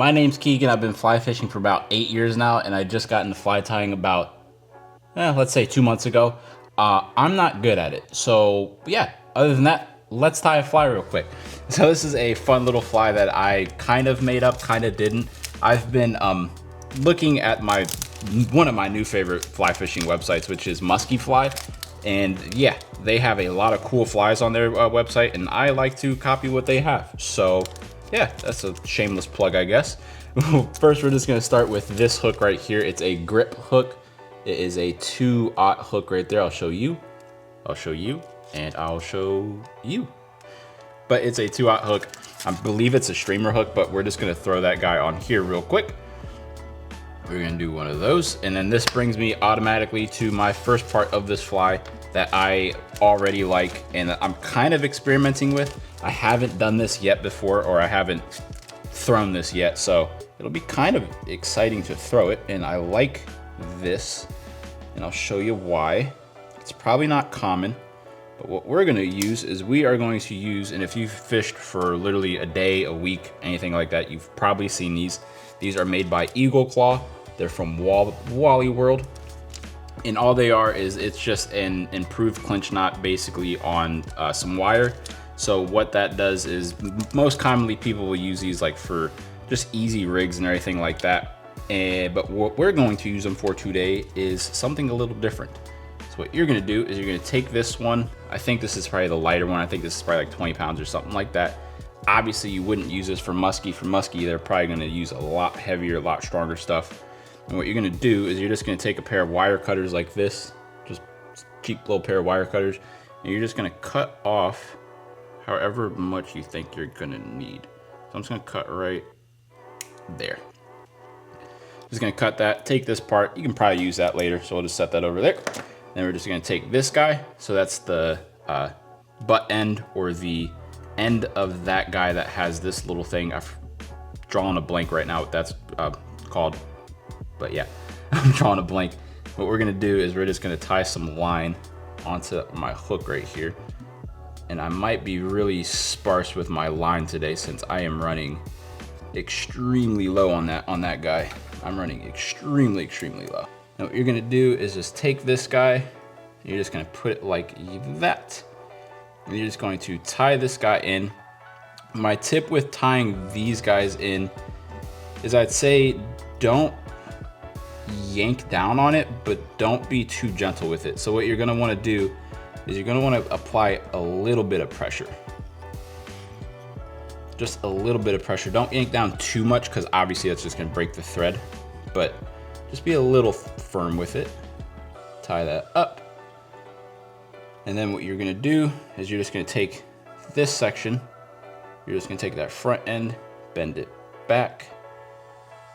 My name's Keegan. I've been fly fishing for about 8 years now, and I just got into fly tying about, let's say 2 months ago. I'm not good at it. So yeah, other than that, let's tie a fly real quick. So this is a fun little fly that I kind of made up, kind of didn't. I've been looking at one of my new favorite fly fishing websites, which is Musky Fly. And yeah, they have a lot of cool flies on their website, and I like to copy what they have. So yeah, that's a shameless plug, I guess. First, we're just gonna start with this hook right here. It's a grip hook. It is a 2/0 hook right there. I'll show you, and I'll show you. But it's a 2/0 hook. I believe it's a streamer hook, but we're just gonna throw that guy on here real quick. We're gonna do one of those. And then this brings me automatically to my first part of this fly that I already like and I'm kind of experimenting with. I haven't done this yet before, or I haven't thrown this yet, so it'll be kind of exciting to throw it. And I like this, and I'll show you why. It's probably not common, but what we're gonna use is and if you've fished for literally a day, a week, anything like that, you've probably seen these. These are made by Eagle Claw. They're from Wally World. And all they are is it's just an improved clinch knot basically on some wire. So what that does is most commonly people will use these like for just easy rigs and everything like that. But what we're going to use them for today is something a little different. So what you're gonna do is you're gonna take this one. I think this is probably the lighter one. I think this is probably like 20 pounds or something like that. Obviously you wouldn't use this for musky. For musky, they're probably gonna use a lot heavier, a lot stronger stuff. And what you're gonna do is you're just gonna take a pair of wire cutters like this, just cheap little pair of wire cutters, and you're just gonna cut off however much you think you're gonna need. So I'm just gonna cut right there. Just gonna cut that, take this part. You can probably use that later, so we'll just set that over there. Then we're just gonna take this guy. So that's the butt end, or the end of that guy that has this little thing. I've drawn a blank right now what that's called, but yeah, I'm drawing a blank. What we're gonna do is we're just gonna tie some line onto my hook right here. And I might be really sparse with my line today since I am running extremely low on that guy. I'm running extremely low. Now what you're gonna do is just take this guy, you're just gonna put it like that. And you're just going to tie this guy in. My tip with tying these guys in is I'd say don't yank down on it, but don't be too gentle with it. So what you're gonna wanna do is you're gonna wanna apply a little bit of pressure. Just a little bit of pressure. Don't yank down too much, because obviously that's just gonna break the thread, but just be a little firm with it. Tie that up. And then what you're gonna do is you're just gonna take this section, you're just gonna take that front end, bend it back,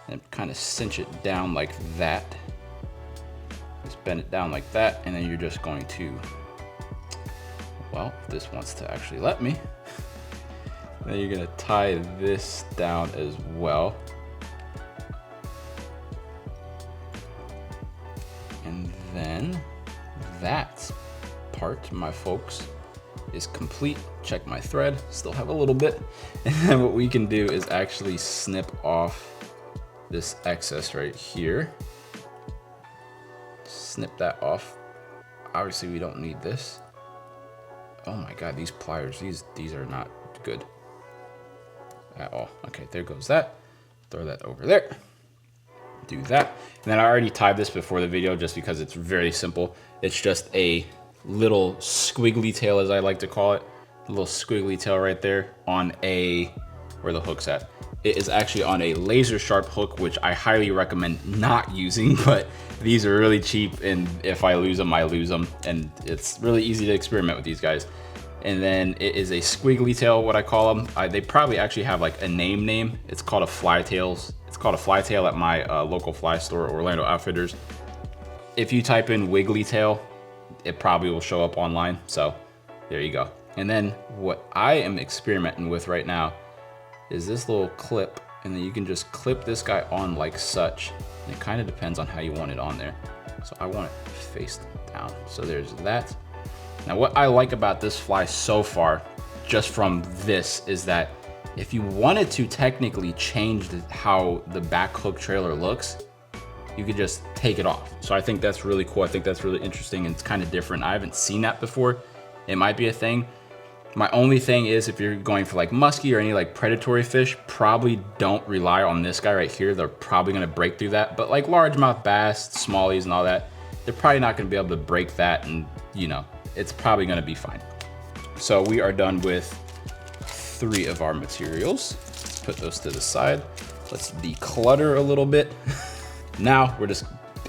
and kind of cinch it down like that. Just bend it down like that, and then you're just going to, well, if this wants to actually let me, then you're gonna tie this down as well. And then that part, my folks, is complete. Check my thread, still have a little bit. And then what we can do is actually snip off this excess right here. Snip that off. Obviously we don't need this. Oh my God, these pliers, these are not good at all. Okay, there goes that. Throw that over there. Do that. And then I already tied this before the video just because it's very simple. It's just a little squiggly tail, as I like to call it. A little squiggly tail right there on where the hook's at. It is actually on a laser sharp hook, which I highly recommend not using, but these are really cheap, and if I lose them, I lose them. And it's really easy to experiment with these guys. And then it is a squiggly tail, what I call them. They probably actually have like a name. It's called a fly tails. It's called a fly tail at my local fly store, Orlando Outfitters. If you type in wiggly tail, it probably will show up online. So there you go. And then what I am experimenting with right now is this little clip, and then you can just clip this guy on like such. And it kind of depends on how you want it on there. So I want it face down. So there's that. Now what I like about this fly so far, just from this, is that if you wanted to technically change how the back hook trailer looks, you could just take it off. So I think that's really cool. I think that's really interesting and it's kind of different. I haven't seen that before. It might be a thing. My only thing is if you're going for like musky or any like predatory fish, probably don't rely on this guy right here. They're probably gonna break through that. But like largemouth bass, smallies and all that, they're probably not gonna be able to break that, and you know, it's probably gonna be fine. So we are done with 3 of our materials. Let's put those to the side. Let's declutter a little bit. Now we're just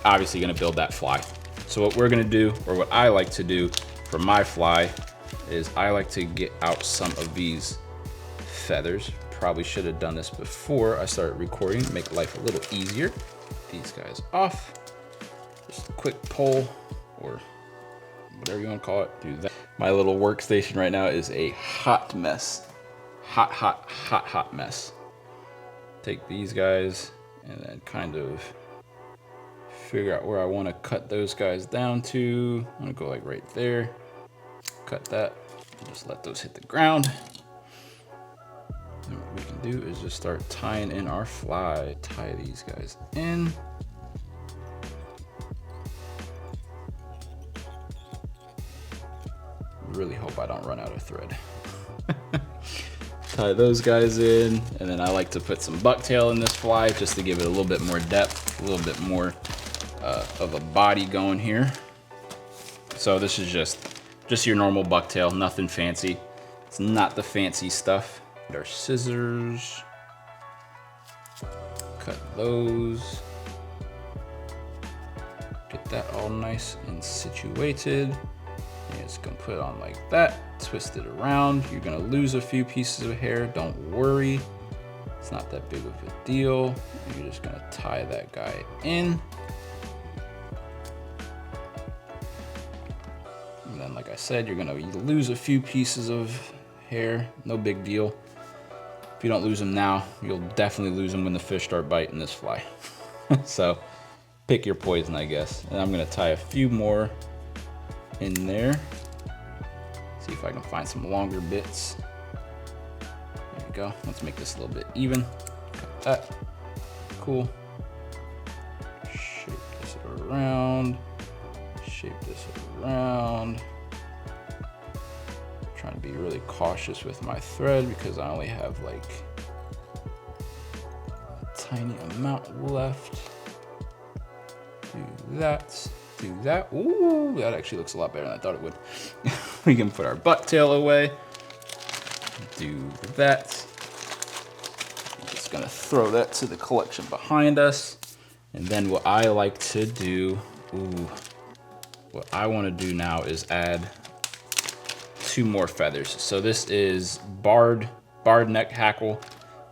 obviously gonna build that fly. So what we're gonna do, or what I like to do for my fly, is I like to get out some of these feathers. Probably should have done this before I started recording to make life a little easier. These guys off. Just a quick pull, or whatever you want to call it. Do that. My little workstation right now is a hot mess. Hot mess. Take these guys and then kind of figure out where I want to cut those guys down to. I'm gonna go like right there. Cut that, just let those hit the ground. And what we can do is just start tying in our fly. Tie these guys in. Really hope I don't run out of thread. Tie those guys in, and then I like to put some bucktail in this fly just to give it a little bit more depth, a little bit more of a body going here. So this is just your normal bucktail, nothing fancy. It's not the fancy stuff. Our scissors, cut those. Get that all nice and situated. You're just gonna put it on like that, twist it around. You're gonna lose a few pieces of hair, don't worry. It's not that big of a deal. You're just gonna tie that guy in. And then, like I said, you're gonna lose a few pieces of hair, no big deal. If you don't lose them now, you'll definitely lose them when the fish start biting this fly. So pick your poison, I guess. And I'm gonna tie a few more in there. See if I can find some longer bits. There we go. Let's make this a little bit even. Cut that. Cool. Shape this around. Shape this around. I'm trying to be really cautious with my thread because I only have like a tiny amount left. Do that. Do that. Ooh, that actually looks a lot better than I thought it would. We can put our bucktail away. Do that. I'm just gonna throw that to the collection behind us. And then what I like to do, what I want to do now is add 2 more feathers. So this is barred neck hackle.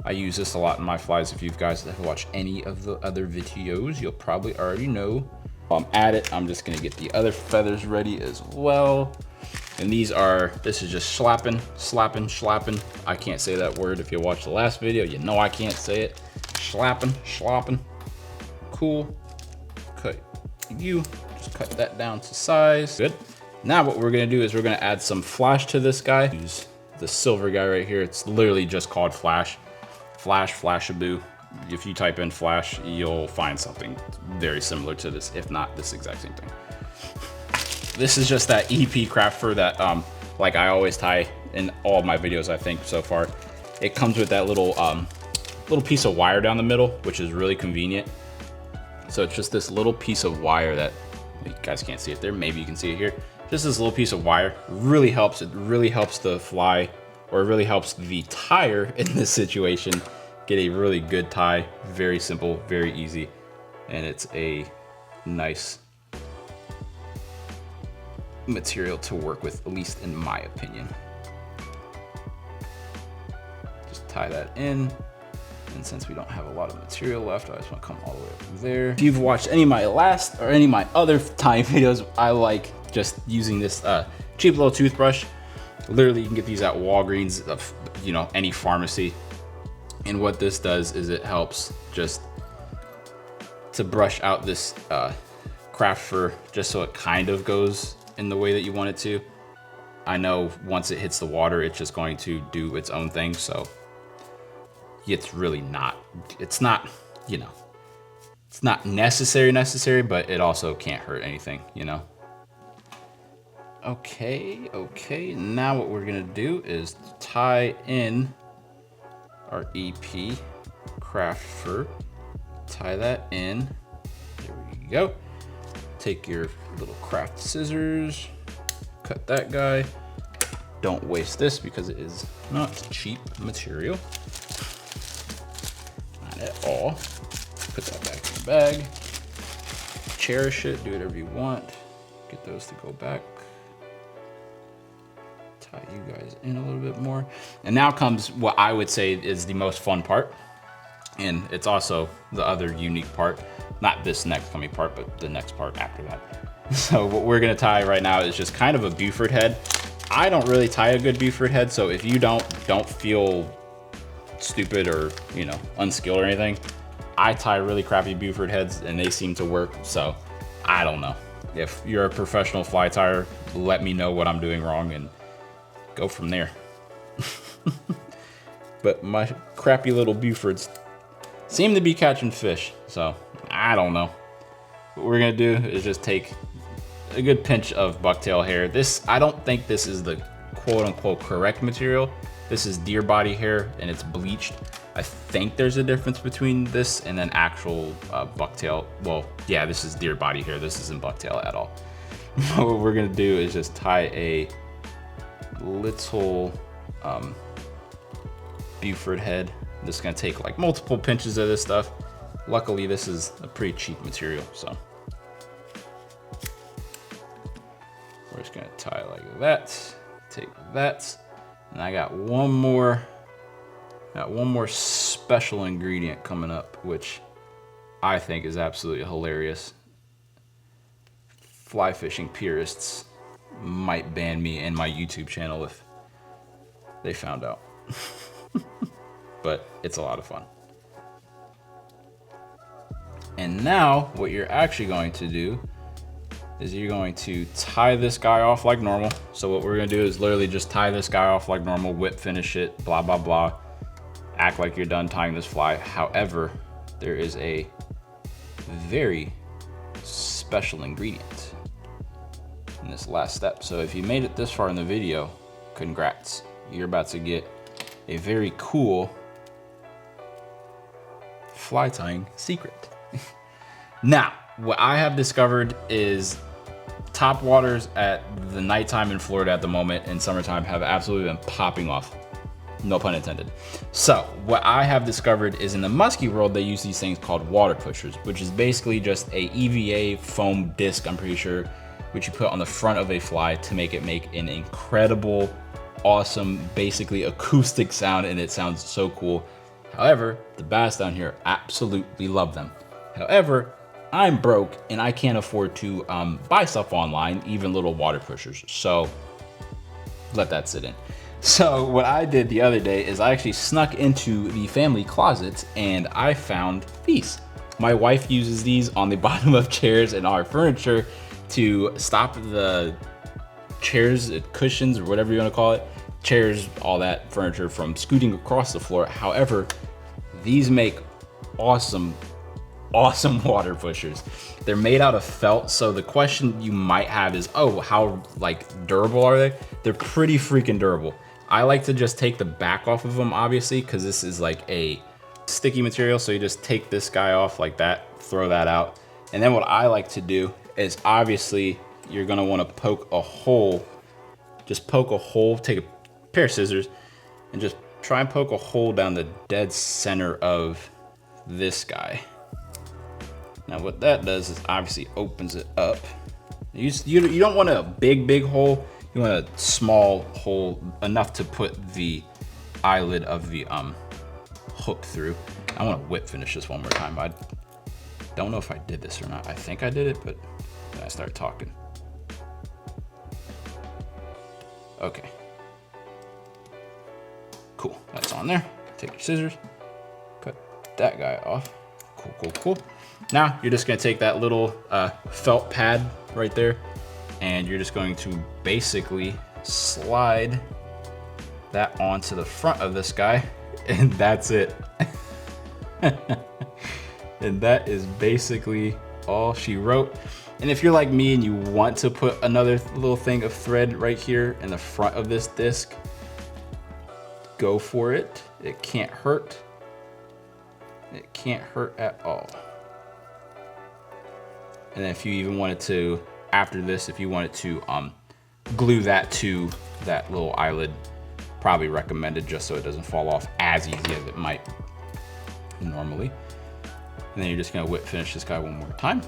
I use this a lot in my flies. If you guys have watched any of the other videos, you'll probably already know. While I'm at it, I'm just gonna get the other feathers ready as well. And this is just slapping. I can't say that word. If you watched the last video, you know I can't say it. Slapping. Cool. Cut you. Just cut that down to size. Good. Now what we're gonna do is we're gonna add some flash to this guy. Use the silver guy right here. It's literally just called flash. Flashabou. If you type in flash, you'll find something very similar to this, if not this exact same thing. This is just that EP craft fur that like I always tie in all of my videos, I think, so far. It comes with that little piece of wire down the middle, which is really convenient. So it's just this little piece of wire that, you guys can't see it there, maybe you can see it here. Just this little piece of wire really helps. It really helps the fly, or it really helps the tire in this situation get a really good tie. Very simple, very easy, and it's a nice material to work with, at least in my opinion. Just tie that in. And since we don't have a lot of material left, I just want to come all the way up there. If you've watched any of my last or any of my other tying videos, I like just using this cheap little toothbrush. Literally, you can get these at Walgreens, of any pharmacy. And what this does is it helps just to brush out this craft fur, just so it kind of goes in the way that you want it to. I know once it hits the water, it's just going to do its own thing. So it's really not, it's not, you know, it's not necessary, but it also can't hurt anything, you know? Okay, now what we're gonna do is tie in our EP craft fur, tie that in, there we go. Take your little craft scissors, cut that guy. Don't waste this because it is not cheap material. Not at all. Put that back in the bag. Cherish it, do whatever you want. Get those to go back. Tie you guys in a little bit more. And now comes what I would say is the most fun part. And it's also the other unique part. Not this next coming part, but the next part after that. So what we're gonna tie right now is just kind of a Buford head. I don't really tie a good Buford head, so if you don't feel stupid or, you know, unskilled or anything, I tie really crappy Buford heads and they seem to work, so I don't know. If you're a professional fly tyer, let me know what I'm doing wrong and go from there. But my crappy little Bufords seem to be catching fish, so I don't know. What we're gonna do is just take a good pinch of bucktail hair. This, I don't think this is the quote unquote correct material. This is deer body hair and it's bleached. I think there's a difference between this and then actual bucktail. Well, yeah, this is deer body hair. This isn't bucktail at all. What we're gonna do is just tie a little Buford head. I'm just gonna take like multiple pinches of this stuff. Luckily, this is a pretty cheap material, so. We're just gonna tie like that, take that, and I got one more special ingredient coming up, which I think is absolutely hilarious. Fly fishing purists might ban me and my YouTube channel if they found out. But it's a lot of fun. And now what you're actually going to do is you're going to tie this guy off like normal. So what we're gonna do is literally just tie this guy off like normal, whip finish it, blah, blah, blah. Act like you're done tying this fly. However, there is a very special ingredient in this last step. So if you made it this far in the video, congrats. You're about to get a very cool fly tying secret. Now, what I have discovered is top waters at the nighttime in Florida at the moment in summertime have absolutely been popping off. No pun intended. So what I have discovered is in the musky world, they use these things called water pushers, which is basically just a EVA foam disc, I'm pretty sure, which you put on the front of a fly to make it make an incredible, awesome, basically acoustic sound, and it sounds so cool. However, the bass down here absolutely love them. However, I'm broke and I can't afford to buy stuff online, even little water pushers. So let that sit in. So what I did the other day is I actually snuck into the family closet and I found these. My wife uses these on the bottom of chairs and our furniture to stop the chairs, cushions, or whatever you want to call it, chairs, all that furniture from scooting across the floor. However, these make awesome water pushers. They're made out of felt, so the question you might have is, oh, how like durable are they? They're pretty freaking durable. I like to just take the back off of them, obviously, because this is like a sticky material, so you just take this guy off like that, throw that out. And then what I like to do is, obviously, you're gonna wanna poke a hole, just poke a hole, take a pair of scissors, and just try and poke a hole down the dead center of this guy. Now what that does is obviously opens it up. You don't want a big hole, you want a small hole, enough to put the eyelid of the hook through. I want to whip finish this one more time. I don't know if I did this or not. I think I did it, but then I started talking. Okay. Cool, that's on there. Take your scissors, cut that guy off. Cool. Now you're just gonna take that little felt pad right there, and you're just going to basically slide that onto the front of this guy, and that's it. And that is basically all she wrote. And if you're like me and you want to put another little thing of thread right here in the front of this disc, go for it. It can't hurt. It can't hurt at all. And then if you even wanted to, after this, if you wanted to glue that to that little eyelid, probably recommended, just so it doesn't fall off as easy as it might normally. And then you're just gonna whip finish this guy one more time.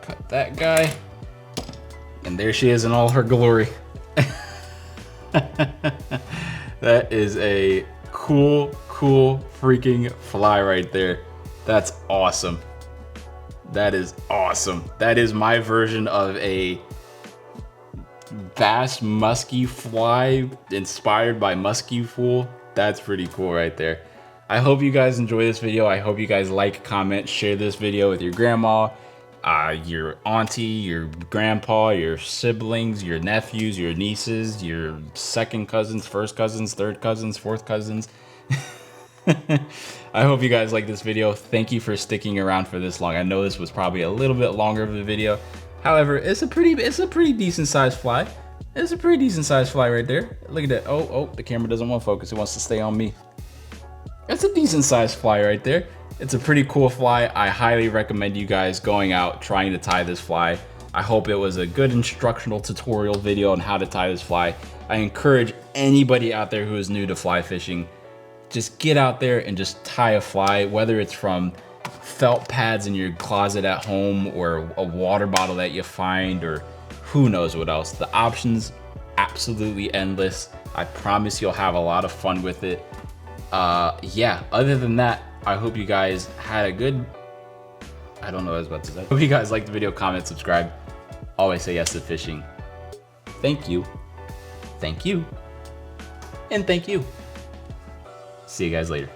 Cut that guy. And there she is in all her glory. That is a cool freaking fly right there. That's awesome. That is awesome. That is my version of a bass musky fly inspired by musky fool. That's pretty cool right there. I hope you guys enjoy this video. I hope you guys like, comment, share this video with your grandma, your auntie, your grandpa, your siblings, your nephews, your nieces, your second cousins, first cousins, third cousins, fourth cousins. I hope you guys like this video. Thank you for sticking around for this long. I know this was probably a little bit longer of a video. However, it's a pretty decent sized fly. It's a pretty decent sized fly right there. Look at that. Oh, the camera doesn't want to focus. It wants to stay on me. It's a decent sized fly right there. It's a pretty cool fly. I highly recommend you guys going out, trying to tie this fly. I hope it was a good instructional tutorial video on how to tie this fly. I encourage anybody out there who is new to fly fishing, just get out there and just tie a fly, whether it's from felt pads in your closet at home or a water bottle that you find or who knows what else. The options absolutely endless. I promise you'll have a lot of fun with it. Yeah, other than that, I hope you guys had a good, I don't know what I was about to say. Hope you guys liked the video, comment, subscribe. Always say yes to fishing. Thank you, and thank you. See you guys later.